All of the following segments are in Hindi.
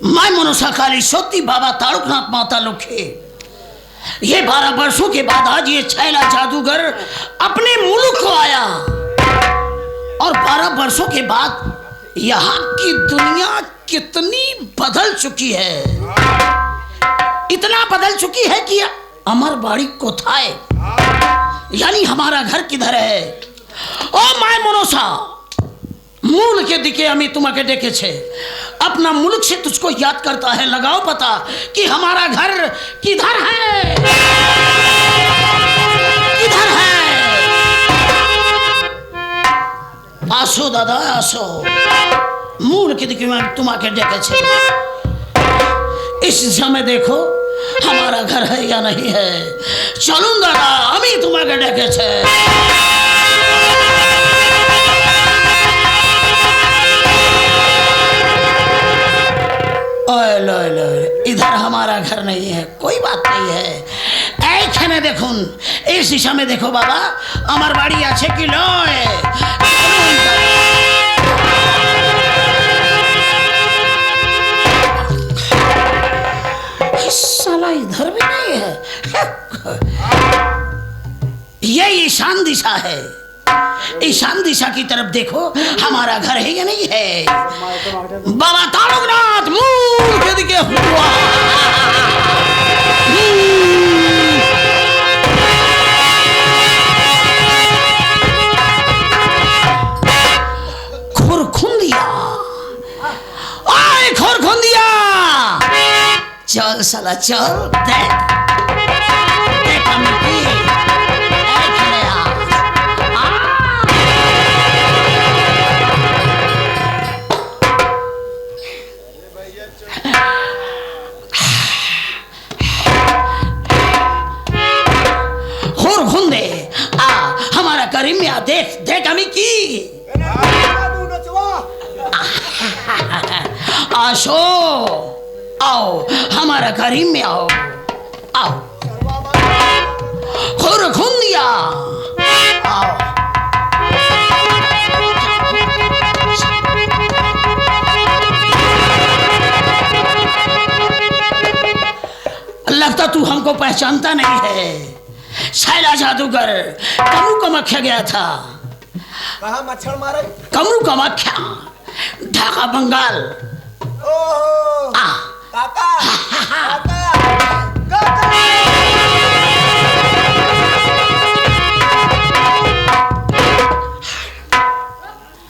मैं मनोसा काली सती बाबा तारुकनाथ माता लुखे, ये 12 वर्षों के बाद आज ये छैला जादूगर अपने मुल्क को आया और 12 वर्षों के बाद यहाँ की दुनिया कितनी बदल चुकी है, इतना बदल चुकी है कि अमर बाड़ी कोथाए यानी हमारा घर किधर है। ओ माय मनोसा मूल के दिखे हमें तुम्हें देखे छे, अपना मुल्क से तुझको याद करता है, लगाओ पता कि हमारा घर किधर है, किधर है। आसो दादा आसो, मूल के दिखे मैं तुम्हें देखे छे, इस समय देखो हमारा घर है या नहीं है। चलूं दादा हमें तुम्हें देखे छे। इधर हमारा घर नहीं है, कोई बात नहीं है। ऐखे देखो इस दिशा में देखो बाबा, अमर बाड़ी अच्छे किलो है। साला इधर भी नहीं है। ये ईशान दिशा है, ईशान दिशा की तरफ देखो हमारा घर है या नहीं है। बाबा तारुकनाथ मूल के दिखे हुआ खुरखुंदिया, आए खुरखुंदिया, चल साला चल, देख देख हमारा करीमिया, देख देख हमें की आशो आओ हमारा करीम में आओ, आओ खुरखुंदिया आओ। लगता तू हमको पहचानता नहीं है। छैला जादूगर कमरू कामाख्या गया था। कहाँ मच्छर मारे? कमरू कामाख्या, ढाका बंगाल। काका, काका,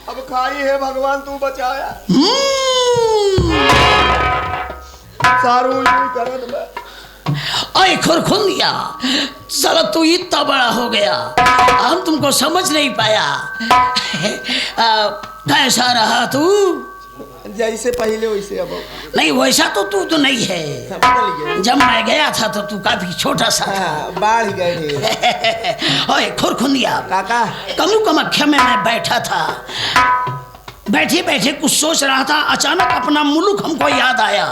अब खाई है भगवान तू बचाया। सारू यूं करत मैं। ओए खुरखुंदिया, साला तू इतना बड़ा हो गया, हम तुमको समझ नहीं पाया। कैसा रहा तू? जैसे पहले वैसे अब नहीं, वैसा तो तू तो नहीं है। जब मैं गया था तो तू काफी छोटा सा था। बाढ़ गए। ओए खुरखुंदिया काका, कमरू कामाख्या में मैं बैठा था, बैठे बैठे कुछ सोच रहा था, अचानक अपना मुल्क हमको याद आया।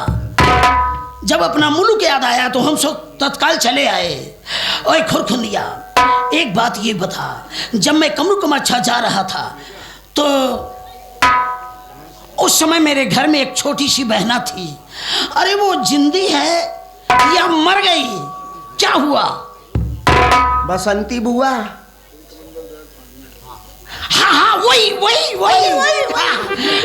जब अपना मुल्क याद आया तो हम सब तत्काल चले आए। ओए खुरखुंदिया एक बात ये बता, जब मैं कमरू कामाख्या जा रहा था तो उस समय मेरे घर में एक छोटी सी बहना थी। अरे वो जिंदी है या मर गई, क्या हुआ? बसंती बुआ। हाँ हाँ वही वही वही वही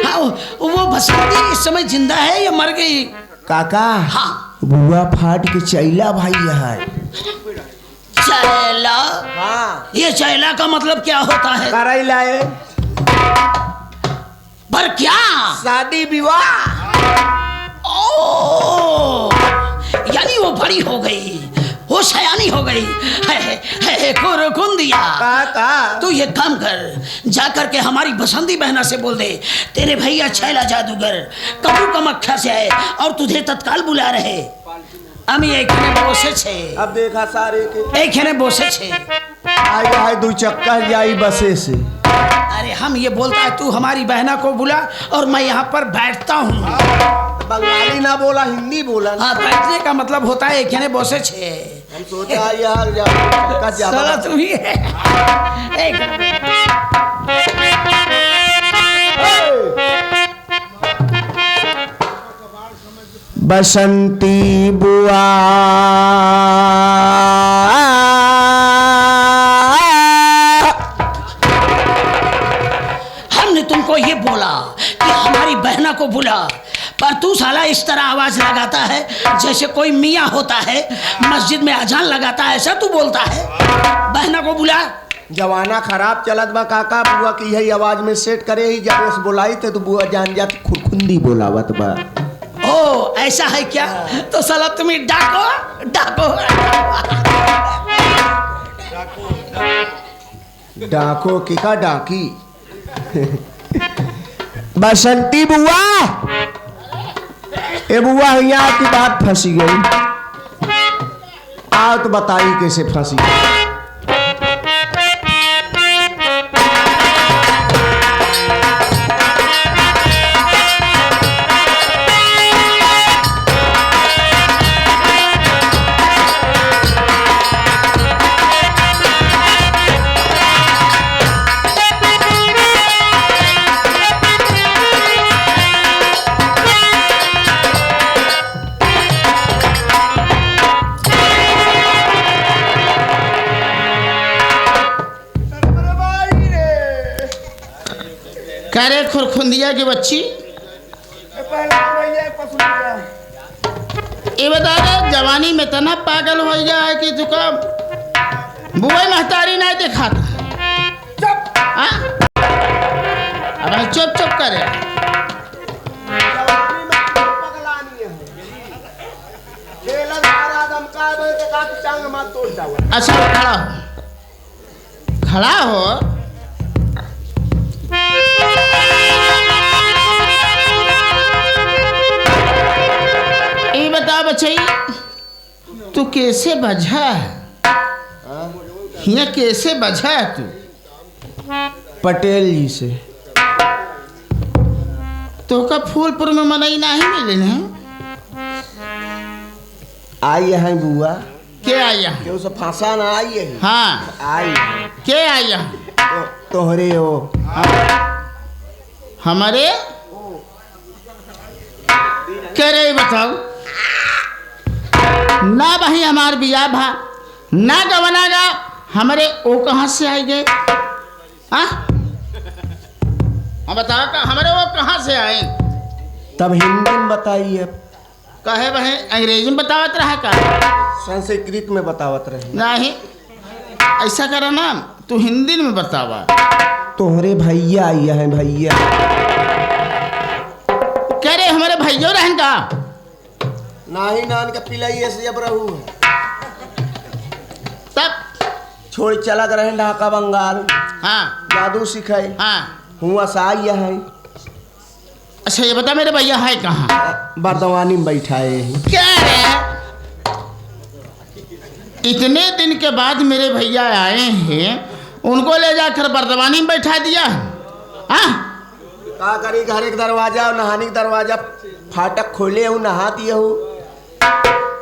हाँ, वो बसंती इस समय जिंदा है या मर गई? काका हाँ बुआ फाट के चैला भाई है। चैला? हाँ। ये चैला का मतलब क्या होता है? करैला है। पर क्या? शादी विवाह। ओ यानी वो बड़ी हो गई, वो सयानी हो गई। खुरखुंदिया काका तू ये काम कर, जाकर के हमारी बसंती बहना से बोल दे तेरे भैया छैला जादूगर कमरू कामाख्या से आए और तुझे तत्काल बुला रहे। আমি এইখানে বসেছে। अब देखा सारे के এইখানে বসেছে। आए हाय दो चक्कर जाई बसे से। अरे हम ये बोलता है तू हमारी बहना को बुला और मैं यहाँ पर बैठता हूँ। बंगाली ना बोला, हिंदी बोला। हाँ, बैठने का मतलब होता है এইখানে বসেছে। हम सोचा यार चक्का साला तू ही है। बसंती बुआ हमने तुमको ये बोला कि हमारी बहना को बुला, पर तू साला इस तरह आवाज लगाता है जैसे कोई मियाँ होता है मस्जिद में अजान लगाता है, ऐसा तू बोलता है। बहना को बुला। जवाना खराब चलत बा काका, बुआ की यही आवाज में सेट करे ही जब उस बुलाई थे तो बुआ जान जाती खुरखुंदी बोलावत बा। ओ ऐसा है क्या? तो साला तुम्हें डाको डाको डाको की का डाकी बसंती बुआ, ए बुआ यहाँ की बात फंसी गई। आओ तो बताई कैसे फंसी। कह रहे खुरखुंदिया की बच्ची, ये बता रहे जवानी में तना पागल हो गया है कि तुका बुआई महतारी नहीं दिखाता। अब चुप चुप करे। अच्छा खड़ा हो, खड़ा हो। ये बता बच्ची, तू कैसे बजा है? यहाँ कैसे बजा है तू? पटेल जी से। तो का फूलपुर में मनई नहीं मिले ना? आई है बुआ। के आया? क्यों से फांसा ना आई है? हाँ आई के आया? तोहरे हो। हमारे कह रहे बताओ ना भाई हमार बिया भा ना गवना गा हमारे वो कहाँ से आए गए? हाँ बताओ का हमारे वो कहाँ से आए? तब हिंदी में बताइए। कहे वह अंग्रेजी में बतावत रहा का? संस्कृत में बतावत रहे। नहीं ऐसा करो ना, तू हिंदी में बतावा। तोहरे भैया आई है भैया। कह रहे हमारे भैया रहन का? नाही नान के पिलाई से जब रहू तब छोड़ चला कर रहे ढाका बंगाल। हाँ जादू सिखाई। हाँ हुआ साई है। अच्छा ये बता मेरे भैया है कहाँ? बर्दवानी में बैठाए हैं। क्या रे? इतने दिन के बाद मेरे भैया आए हैं, उनको ले जाकर बर्दवानी में बैठा दिया। हाँ का करी, घर के दरवाजा और नहाने का दरवाजा फाटक खोले हूँ, नहाती हूँ।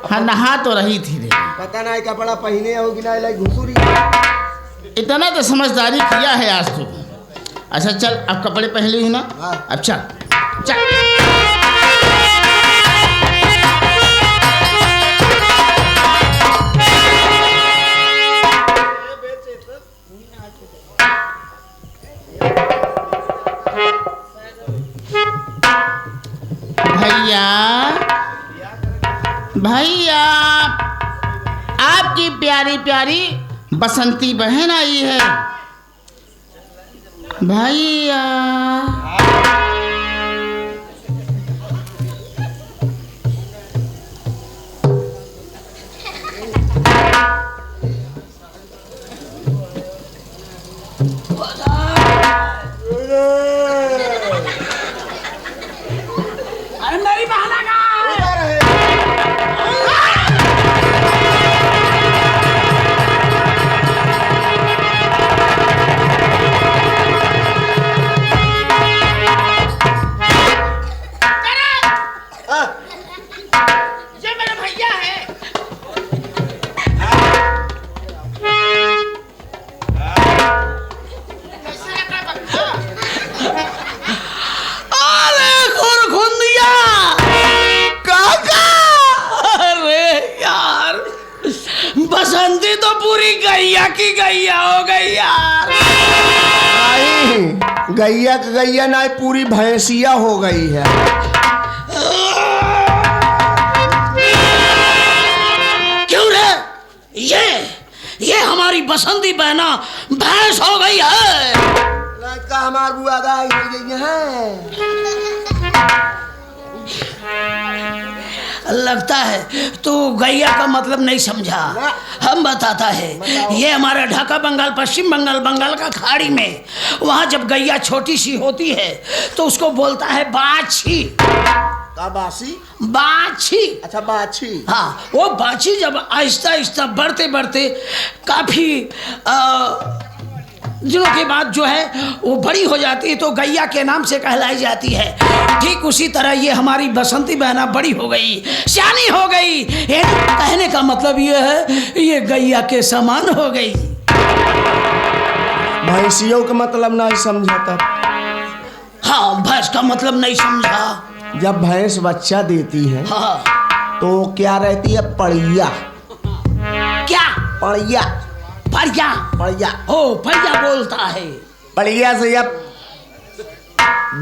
हाँ नहा तो रही थी रे। पता नहीं कपड़ा पहने हो कि नहीं, लाई घुसूरी। इतना तो समझदारी किया है आज तो। अच्छा चल अब कपड़े पहन ली ना। हाँ। अब चल चल। भैया भैया आपकी प्यारी प्यारी बसंती बहन आई है। भैया अरे मेरी बहना का ये मेरा भैया है। अरे खुरखुंदिया पूरी गैया की गैया हो गई यार। नहीं, गैया की गैया नहीं, पूरी भैंसिया हो गई है। क्यों रे? ये हमारी बसंती बहना भैंस हो गई है। लड़का हमार बुआ गाय हो गई है। लगता है तो गैया का मतलब नहीं समझा। हम बताता है, ये हमारा ढाका बंगाल, पश्चिम बंगाल, बंगाल का खाड़ी में, वहाँ जब गैया छोटी सी होती है तो उसको बोलता है बाछी। का बासी? बाछी। अच्छा बाछी। हाँ, वो बाछी जब आहिस्ता आहिस्ता बढ़ते बढ़ते काफी दिनों के बाद जो है वो बड़ी हो जाती है तो गैया के नाम से कहलाई जाती है। ठीक उसी तरह ये हमारी बसंती बहना बड़ी हो गई, सियानी हो गई। ये कहने का मतलब ये है ये गैया के समान हो गई। भैंसियों का मतलब नहीं समझा तब। हाँ, भैंस का मतलब नहीं समझा। जब भैंस बच्चा देती है हाँ, तो क्या रहती है? पड़िया। क्या? पड़िया। परिया। पड़िया। ओ, परिया बोलता है। पड़िया से जब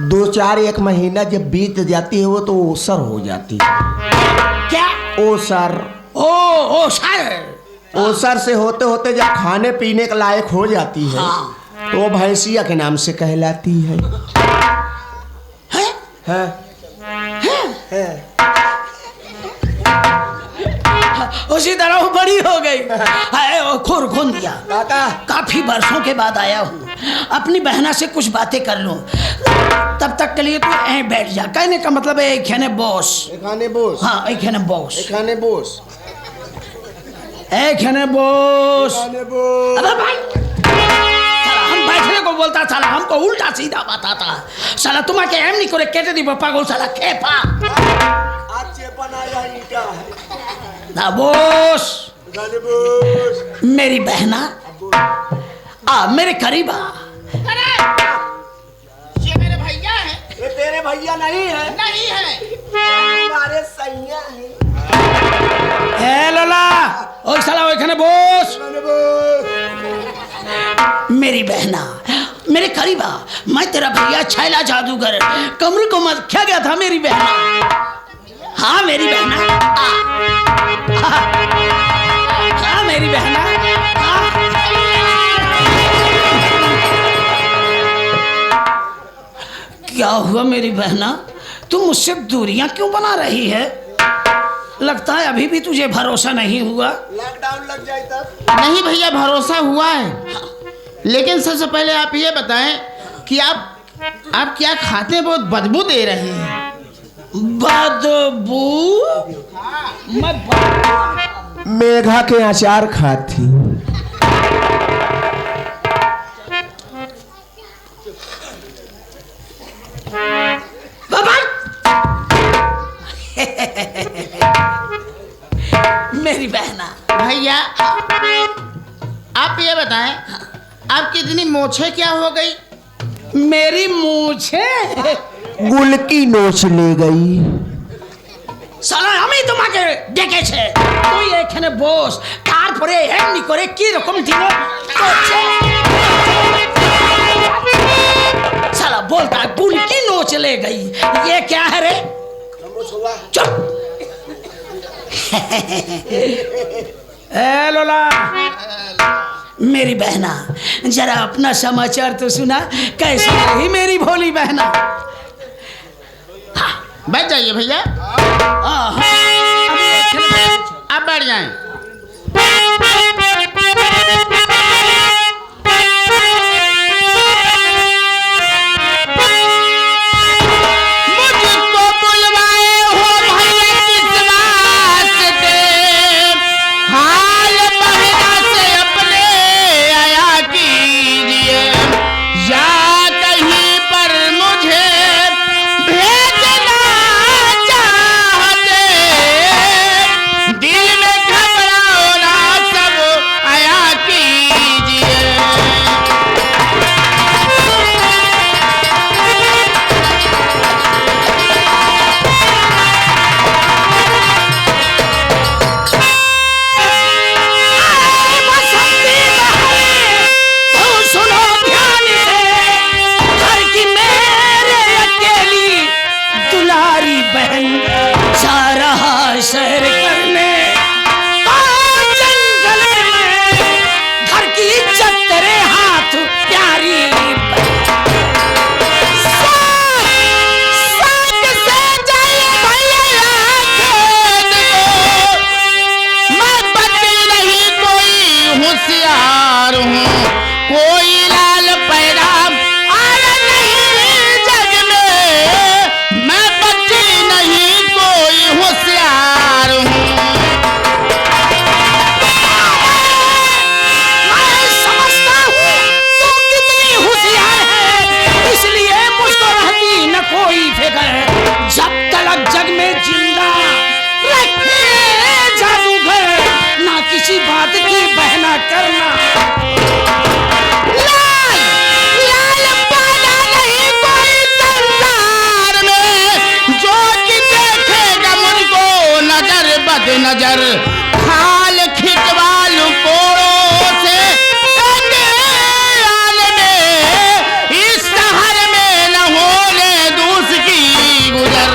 2-4-1 महीना जब बीत जाती है वो तो ओसर हो जाती है। क्या? ओसर। ओ सर। ओसर से होते होते जब खाने पीने के लायक हो जाती है हाँ। तो वो भैंसिया के नाम से कहलाती है। है? है। उसी तरह वो बड़ी हो गई है। वो खुर खून दिया। काका काफी वर्षों के बाद आया हूँ, अपनी बहना से कुछ बातें कर लूं। तब तक के लिए तू यहीं बैठ जा। कहने का मतलब है एक है बॉस। खाने बोस। हाँ, एक है बॉस। खाने बोस। एक है बॉस। खाने बोस। अबे भाई, साला हम बैठने को बोलता, साला हमको उल्टा सीधा बताता। साला तुम्हारे एम नहीं करे कहते दी पप्पा को साला खेपा। आज चेपन आया ईटा है। ना बॉस, खाने बोस। मेरी बहना मेरे करीब आ। ये मेरे भैया है। ये तेरे भैया नहीं है? नहीं है। तुम्हारे सैया है। ए लोला, ओ साला ओइखने बॉस। खाने बोस। मेरी बहना मेरे करीब आ। मैं तेरा भैया छैला जादूगर कमर को मत क्या गया था मेरी बहना। हाँ मेरी बहना हाँ मेरी बहना क्या हुआ मेरी बहना, तुम मुझसे दूरियां क्यों बना रही है? लगता है अभी भी तुझे भरोसा नहीं हुआ। लॉकडाउन लग जाए तब। नहीं भैया, भरोसा हुआ है। लेकिन सबसे पहले आप ये बताएं कि आप क्या खाते हैं? बहुत बदबू दे रहे हैं। बदबू? मेघा के अचार खाती। बाबा मेरी बहना। भैया आप ये बताएं, आपकी इतनी मोछे क्या हो गई? मेरी मूछे गुल की नोच ले गई। साला আমি তোমাকে ডেকেছে, তুই এখানে বস, তারপরে এমনি করে কি রকম দিন করছে। साला बोलता गुल की नोच ले गई, ये क्या है रे? चुप। ए लोला, मेरी बहना जरा अपना समाचार तो सुना, कैसी रही मेरी भोली बहना? बैठ जाइए भैया, आप बैठ जाएं। मुझको बुलवाए हो भैया किस वास्ते, हाल बहना से अपने आया कीजिए, या कहीं पर मुझे भेजना चाहते, दिल में घबरा नजर खाल खिंचवा लूं कोड़ों से इस शहर में न होने दूसरी गुजर।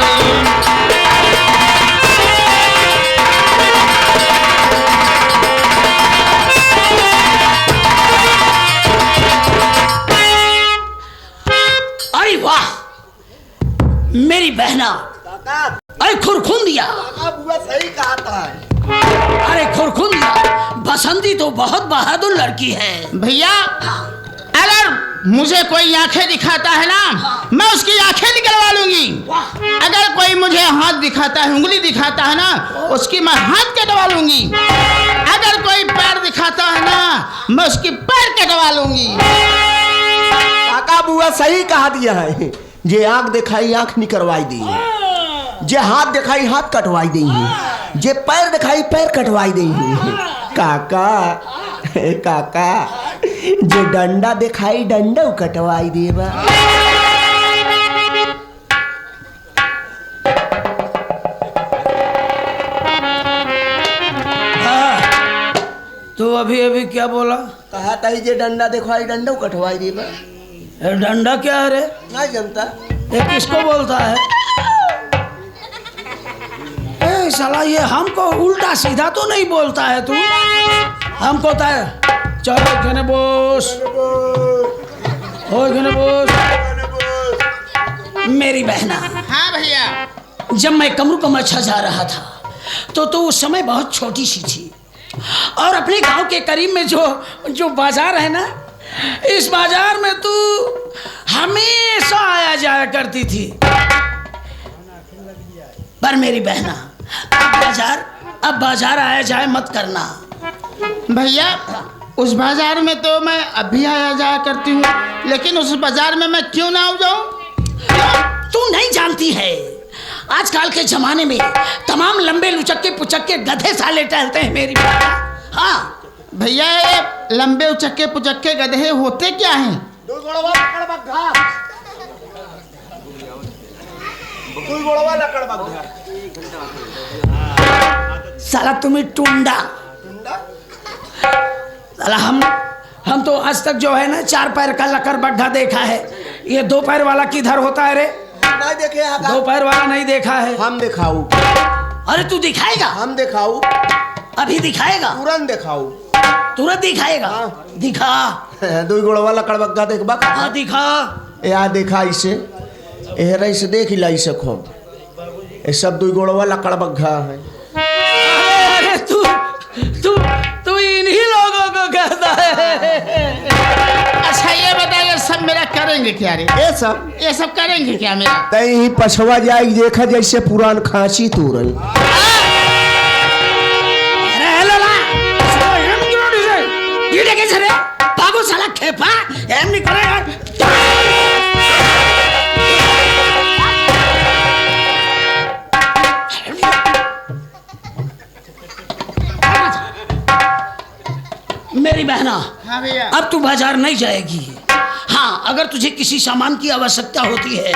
अरे वाह मेरी बहना, काका अरे खुरखुंदिया, काका बुआ सही कहा था। अरे खुरखुंदिया, बसंती तो बहुत बहादुर लड़की है। भैया अगर मुझे कोई आंखें दिखाता है ना, मैं उसकी आंखें निकलवा लूंगी। अगर कोई मुझे हाथ दिखाता है, उंगली दिखाता है ना, उसकी मैं हाथ कटवा लूंगी। अगर कोई पैर दिखाता है ना, मैं उसकी पैर कटवा लूंगी। काका बुआ सही कहा दिया है। जे आंख दिखाई आंख निकलवाई दी है, जे हाथ दिखाई हाथ कटवाई दी है, जे पैर दिखाई पैर कटवाई दी है। काका काका जे डंडा दिखाई डंडा कटवाई देवा। तो अभी अभी क्या बोला? कहा था जे डंडा दिखाई डंडा कटवाई देवा। ये डंडा क्या है रे? नहीं जानता। ये किसको बोलता है? ए साला ये हमको उल्टा सीधा तो नहीं बोलता है तू? हमको चलो घने बोस, ओ घने बोस। मेरी बहना, हाँ भैया। जब मैं कमरू का मच्छा जा रहा था तो उस समय बहुत छोटी सी थी, और अपने गांव के करीब में जो बाजार है ना, इस बाजार में तू हमेशा आया जाया करती थी। पर मेरी बहना, अब बाजार आया जाए मत करना। भैया उस बाजार में तो मैं अभी आया जाया करती हूँ, लेकिन उस बाजार में मैं क्यों ना आ जाऊँ? तू नहीं जानती है, आजकल के जमाने में तमाम लंबे लुचक्के पुचक्के गधे साले टहलते हैं मेरी बहना। हाँ भैया, ये लंबे उचक्के पुचक्के गधे होते क्या हैं? साला तुम्हें टुंडा। साला हम तो आज तक जो है ना 4 पैर का लकर बड्ढा देखा है। ये 2 पैर वाला किधर होता है रे? नहीं देखे। 2 पैर वाला नहीं देखा है। हम दिखाऊ। अरे तू दिखाएगा? हम दिखाऊ। अभी दिखाएगा? तुरंत दिखाऊ। तुरंत दिखाएगा? हाँ। दिखा। 2 गोड़वा लकड़बग्गा देखबा। हाँ दिखा। या देखा इसे, एहरा इसे देख ला इसे खूब। ये सब 2 गोड़वा लकड़बग्गा है। अरे तू इन्हीं लोगों को कहता है? अच्छा ये बताइए, सब मेरा करेंगे क्या रे? ये सब करेंगे क्या मेरा? तई पछवा जाए देखा जैसे पुरान खांसी तू रही। पागो साला खेपा एम नहीं करे यार। मेरी बहना, हाँ भैया। अब तू बाजार नहीं जाएगी। हाँ, अगर तुझे किसी सामान की आवश्यकता होती है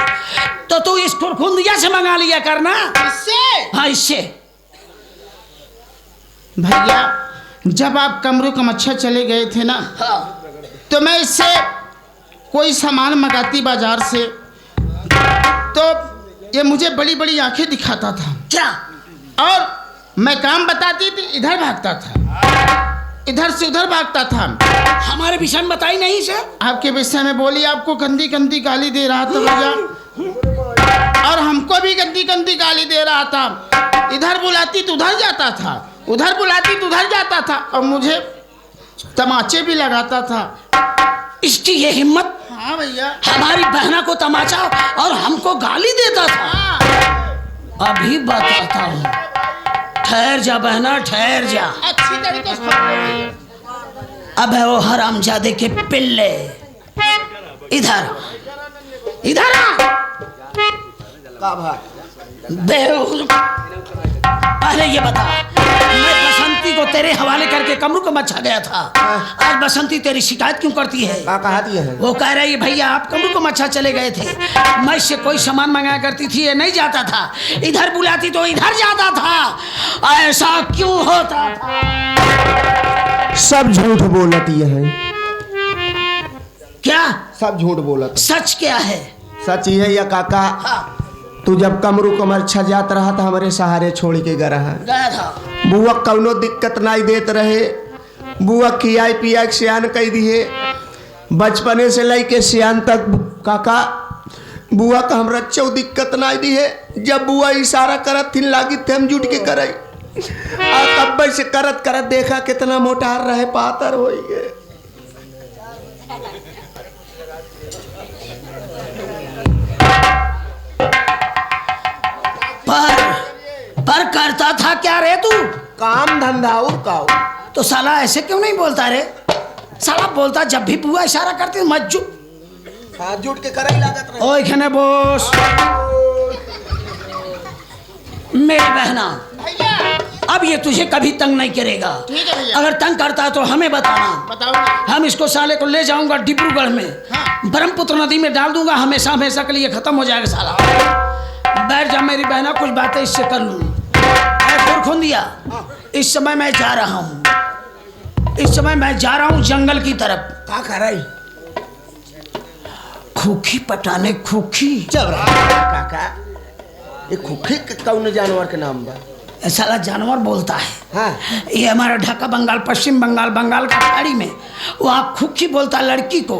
तो तू इस खुरखुंदिया से मंगा लिया करना। इससे? हाँ इससे। भैया जब आप कमरू का मच्छर चले गए थे ना, हाँ। तो मैं इससे कोई सामान मंगाती बाजार से, तो ये मुझे बड़ी बड़ी आंखें दिखाता था। क्या? और मैं काम बताती थी, इधर भागता था, इधर से उधर भागता था। हमारे विषय में बताई नहीं से? आपके विषय में बोली, आपको गंदी गंदी गाली दे रहा था भैया, और हमको भी गंदी गंदी गाली दे रहा था। इधर बुलाती तो उधर जाता था, उधर बुलाती तो उधर जाता था, और मुझे तमाचे भी लगाता था। इसकी ये हिम्मत? हाँ भैया। हमारी बहना को तमाचा और हमको गाली देता था। अभी बताता हूँ, ठहर जा बहना, ठहर जा। अच्छी तरीके से भैया। अब है वो हरामजादे के पिल्ले, इधर इधर आ। पहले ये बता, मैं बसंती को तेरे हवाले करके कमरू को मचा गया था, आज बसंती तेरी शिकायत क्यों करती है? कहा दिया है? वो कह रही है भैया आप कमरू को मच्छा चले गए थे, मैं इससे कोई सामान मंगाया करती थी, ये नहीं जाता था, इधर बुलाती तो इधर जाता था, ऐसा क्यों होता था? सब झूठ बोलती है। क्या सब झूठ बोलत। सच क्या है? सच ये या काका, हाँ, तू जब कमरू कमर छजात रहा था हमारे सहारे छोड़ के गया है। गया था। बुआ कौनो दिक्कत नहीं देत रहे। बुआ खियाई पिया के सियान कह दिए। बचपने से लेके सियान तक काका बुआ का हमरा चौ दिक्कत नहीं दी है। जब बुआ इशारा करत थी लागी थे हम जुट के करे। और तब से करत करत देखा कितना मोटार रहे, पातर हो गए। पर करता था क्या रे तू? काम धंधा और का। तो साला ऐसे क्यों नहीं बोलता रे? साला बोलता जब भी बुआ इशारा करती मत जुट के करे लागत रहे। ओए खने बोस, मेरी बहना, अब ये तुझे कभी तंग नहीं करेगा। ठीक है भैया। अगर तंग करता है तो हमें बताना। बताओ। हम इसको साले को ले जाऊंगा डिब्रूगढ़ में, हाँ। ब्रह्मपुत्र नदी में डाल दूंगा, हमेशा हमेशा के लिए खत्म हो जाएगा साला। बैठ जा मेरी बहना, कुछ बातें इससे कर लूं। खुरखुंदिया, इस समय मैं जा रहा हूँ, इस समय मैं जा रहा हूँ जंगल की तरफ। का कर रही? खूखी पटाने। खूखी चल रहा काका, ये खुखी कौन जानवर के नाम बा? साला जानवर बोलता है। हाँ। ये हमारा ढाका बंगाल, पश्चिम बंगाल, बंगाल का खाड़ी में वहाँ खुखी बोलता लड़की को,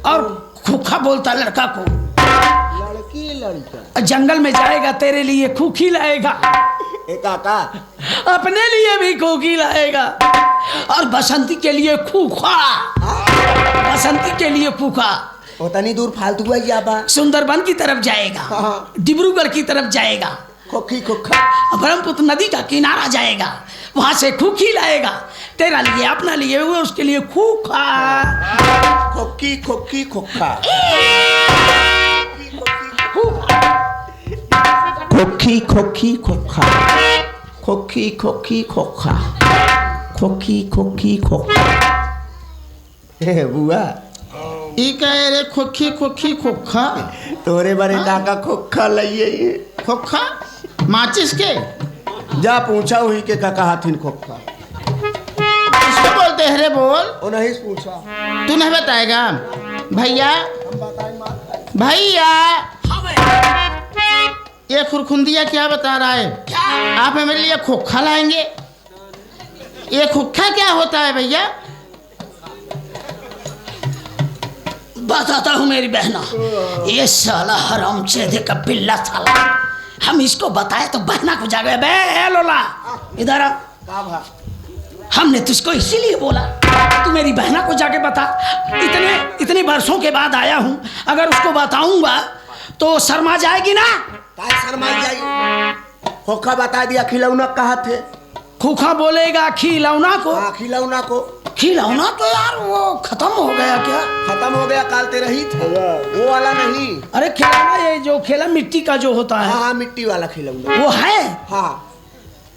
और खुखा बोलता लड़का को। लड़की लड़का जंगल में जाएगा तेरे लिए खूखी लाएगा, ए काका, अपने लिए भी खूखी लाएगा, और बसंती के लिए खूखा, बसंती के लिए खूखा। उतनी दूर फालतू हुआ या बा? सुंदरबन की तरफ जाएगा, हाँ। डिब्रूगढ़ की तरफ जाएगा, खोखी खोखा, ब्रह्मपुत्र नदी का किनारा जाएगा, वहां से खूखी लाएगा तेरा लिए, अपना लिए हुए, उसके लिए खूखा। खोखी खोखी खोखा, खोखी खोखी खोखा, खोखी खोखी खोखा, खोखी खोखी खोखा। बुआ ई कहे रे खोखी खोखी खोखा। तोरे बारे काका खोखा लइए। खोखा माचिस के? जा पूछा हुई के काका हाथिन खोखा। इसको बोलते हैं रे? बोल। वो नहीं पूछा। तू नहीं बताएगा? भैया, भैया, ये खुरखुंदिया क्या बता रहा है? आप मेरे लिए खोखा लाएंगे? ये खोखा क्या होता है भैया? बताता हूँ मेरी बहना, ये साला हरामचोदे का पिल्ला साला, हम इसको बताए तो बहना को जागे। बे लोला इधर आ, हमने तुझको इसीलिए बोला तू मेरी बहना को जाके बता। इतने वर्षों के बाद आया हूँ, अगर उसको बताऊंगा तो शर्मा जाएगी ना? शर्मा जाएगी? खोखा बता दिया, खिलौना कहा थे? खूखा बोलेगा खिलौना को। हाँ, खिलौना को। खिलौना तो यार वो खत्म हो गया क्या? खत्म हो गया, काल तेरा ही था वो वाला नहीं। अरे खिलौना ये जो खेला मिट्टी का जो होता है। हाँ, मिट्टी वाला खिलौना वो है। हाँ,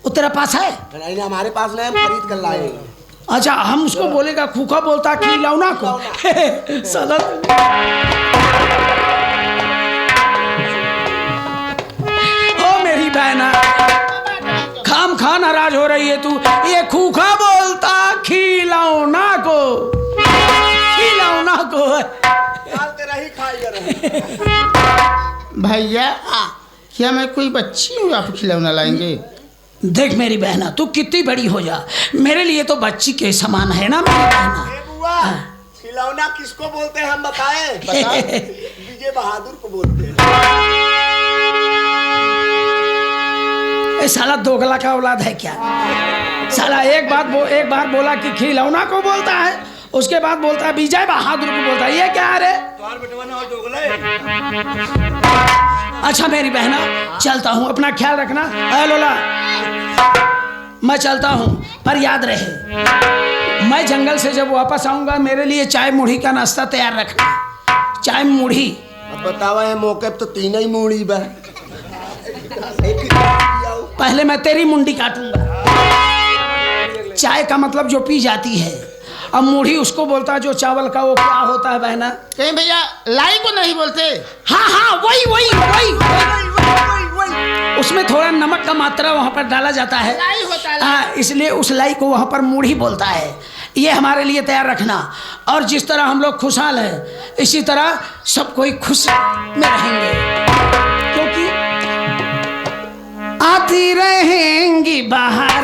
वो तेरा पास है? नहीं, हमारे पास नहीं, हम खरीद कर लाए। अच्छा, हम उसको बोलेगा खूखा बोलता खिलौना को। साला ओ मेरी बहना, खाम खा नाराज हो रही है तू। ये खूखा बोलता खिलौना को, खिलौना को। भैया, क्या मैं कोई बच्ची हूँ आप खिलौना लाएंगे? देख मेरी बहना, तू कितनी बड़ी हो जा, मेरे लिए तो बच्ची के समान है ना मेरी बहना। खिलौना किसको बोलते हैं हम बताएं? विजय बहादुर को बोलते हैं। ए साला दोगला का औलाद है क्या? साला एक बार बोला कि खिलौना को बोलता है, उसके बाद बोलता है विजय बहादुर को बोलता है। ये क्या है रे? अच्छा मेरी बहना, चलता हूँ, अपना ख्याल रखना। लोला, मैं चलता हूँ, पर याद रहे मैं जंगल से जब वापस आऊंगा मेरे लिए चाय मुढ़ी का नाश्ता तैयार रखना। चाय मुढ़ी। अब बतावा है मौके तो तीन ही मुड़ी बा। पहले मैं तेरी मुंडी काटूंगा। चाय का मतलब जो पी जाती है, अब मुढ़ी उसको बोलता है जो चावल का, वो क्या होता है बहना? कहीं भैया लाई को नहीं बोलते? हाँ हाँ, वही वही वही उसमें थोड़ा नमक का मात्रा वहाँ पर डाला जाता है। लाई होता है। हाँ, इसलिए उस लाई को वहाँ पर मूढ़ी बोलता है। ये हमारे लिए तैयार रखना, और जिस तरह हम लोग खुशहाल हैं इसी तरह सब कोई खुश में रहेंगे, क्योंकि आती रहेंगी बाहर